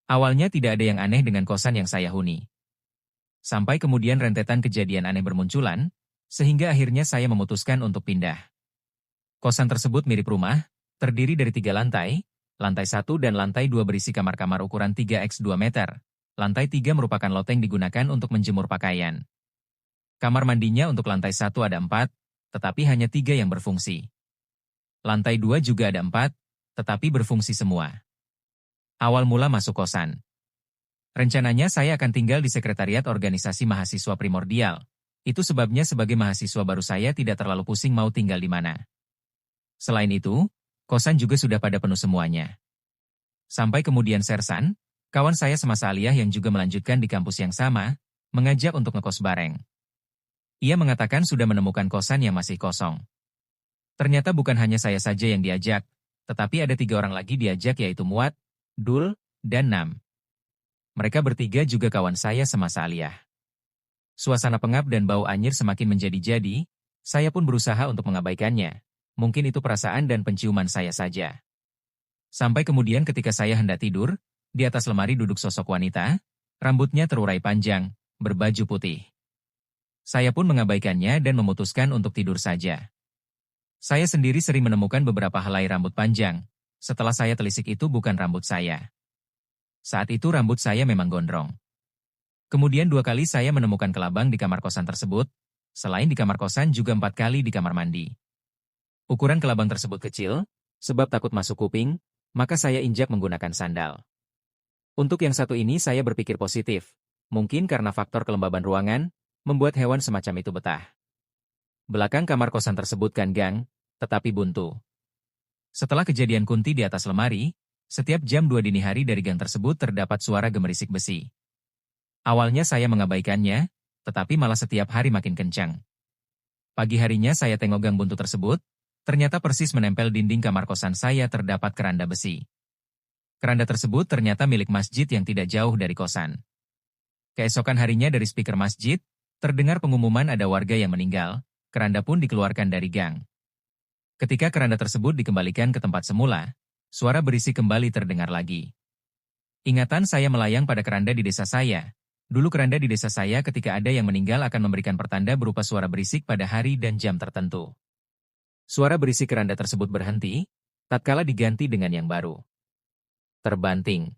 Awalnya tidak ada yang aneh dengan kosan yang saya huni. Sampai kemudian rentetan kejadian aneh bermunculan, sehingga akhirnya saya memutuskan untuk pindah. Kosan tersebut mirip rumah, terdiri dari 3 lantai, lantai 1 dan lantai 2 berisi kamar-kamar ukuran 3x2 meter. Lantai 3 merupakan loteng digunakan untuk menjemur pakaian. Kamar mandinya untuk lantai 1 ada 4, tetapi hanya 3 yang berfungsi. Lantai 2 juga ada 4, tetapi berfungsi semua. Awal mula masuk kosan. Rencananya saya akan tinggal di sekretariat organisasi mahasiswa primordial. Itu sebabnya sebagai mahasiswa baru saya tidak terlalu pusing mau tinggal di mana. Selain itu, kosan juga sudah pada penuh semuanya. Sampai kemudian Sersan, kawan saya semasa aliyah yang juga melanjutkan di kampus yang sama, mengajak untuk ngekos bareng. Ia mengatakan sudah menemukan kosan yang masih kosong. Ternyata bukan hanya saya saja yang diajak, tetapi ada 3 orang lagi diajak yaitu Muat, Dul, dan Nam. Mereka bertiga juga kawan saya semasa aliyah. Suasana pengap dan bau anyir semakin menjadi-jadi, saya pun berusaha untuk mengabaikannya. Mungkin itu perasaan dan penciuman saya saja. Sampai kemudian ketika saya hendak tidur, di atas lemari duduk sosok wanita, rambutnya terurai panjang, berbaju putih. Saya pun mengabaikannya dan memutuskan untuk tidur saja. Saya sendiri sering menemukan beberapa helai rambut panjang. Setelah saya telisik itu bukan rambut saya. Saat itu rambut saya memang gondrong. Kemudian 2 kali saya menemukan kelabang di kamar kosan tersebut, selain di kamar kosan juga 4 kali di kamar mandi. Ukuran kelabang tersebut kecil, sebab takut masuk kuping, maka saya injak menggunakan sandal. Untuk yang satu ini saya berpikir positif, mungkin karena faktor kelembaban ruangan, membuat hewan semacam itu betah. Belakang kamar kosan tersebut kan gang, tetapi buntu. Setelah kejadian Kunti di atas lemari, setiap jam 2 dini hari dari gang tersebut terdapat suara gemerisik besi. Awalnya saya mengabaikannya, tetapi malah setiap hari makin kencang. Pagi harinya saya tengok gang buntu tersebut, ternyata persis menempel dinding kamar kosan saya terdapat keranda besi. Keranda tersebut ternyata milik masjid yang tidak jauh dari kosan. Keesokan harinya dari speaker masjid, terdengar pengumuman ada warga yang meninggal, keranda pun dikeluarkan dari gang. Ketika keranda tersebut dikembalikan ke tempat semula, suara berisik kembali terdengar lagi. Ingatan saya melayang pada keranda di desa saya. Dulu keranda di desa saya ketika ada yang meninggal akan memberikan pertanda berupa suara berisik pada hari dan jam tertentu. Suara berisik keranda tersebut berhenti, tatkala diganti dengan yang baru. Terbanting.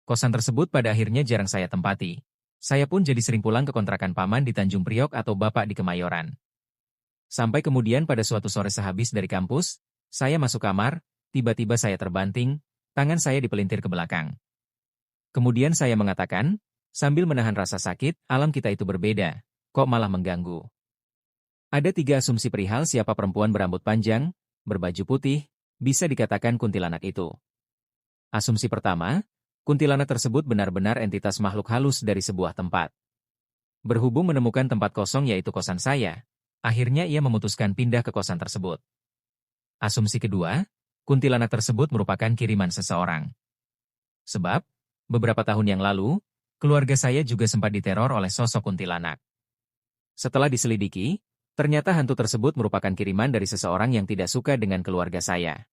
Kosan tersebut pada akhirnya jarang saya tempati. Saya pun jadi sering pulang ke kontrakan paman di Tanjung Priok atau bapak di Kemayoran. Sampai kemudian pada suatu sore sehabis dari kampus, saya masuk kamar, tiba-tiba saya terbanting, tangan saya dipelintir ke belakang. Kemudian saya mengatakan, sambil menahan rasa sakit, alam kita itu berbeda, kok malah mengganggu. Ada 3 asumsi perihal siapa perempuan berambut panjang, berbaju putih, bisa dikatakan kuntilanak itu. Asumsi pertama, kuntilanak tersebut benar-benar entitas makhluk halus dari sebuah tempat. Berhubung menemukan tempat kosong yaitu kosan saya, akhirnya ia memutuskan pindah ke kosan tersebut. Asumsi kedua, kuntilanak tersebut merupakan kiriman seseorang. Sebab, beberapa tahun yang lalu, keluarga saya juga sempat diteror oleh sosok kuntilanak. Setelah diselidiki, ternyata hantu tersebut merupakan kiriman dari seseorang yang tidak suka dengan keluarga saya.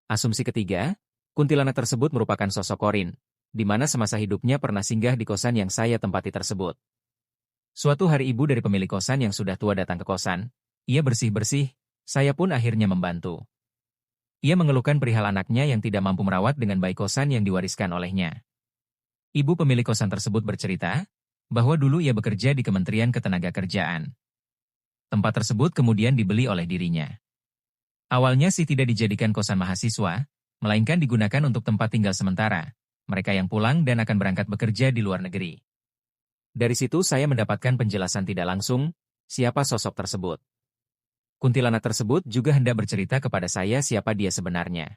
Asumsi ketiga, kuntilanak tersebut merupakan sosok Korin, di mana semasa hidupnya pernah singgah di kosan yang saya tempati tersebut. Suatu hari ibu dari pemilik kosan yang sudah tua datang ke kosan, ia bersih-bersih, saya pun akhirnya membantu. Ia mengeluhkan perihal anaknya yang tidak mampu merawat dengan baik kosan yang diwariskan olehnya. Ibu pemilik kosan tersebut bercerita, bahwa dulu ia bekerja di Kementerian Ketenagakerjaan. Tempat tersebut kemudian dibeli oleh dirinya. Awalnya sih tidak dijadikan kosan mahasiswa, melainkan digunakan untuk tempat tinggal sementara, mereka yang pulang dan akan berangkat bekerja di luar negeri. Dari situ saya mendapatkan penjelasan tidak langsung, siapa sosok tersebut. Kuntilanak tersebut juga hendak bercerita kepada saya siapa dia sebenarnya.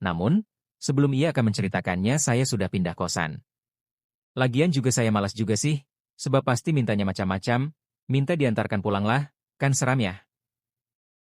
Namun, sebelum ia akan menceritakannya saya sudah pindah kosan. Lagian juga saya malas juga sih, sebab pasti mintanya macam-macam, minta diantarkan pulanglah, kan seram ya.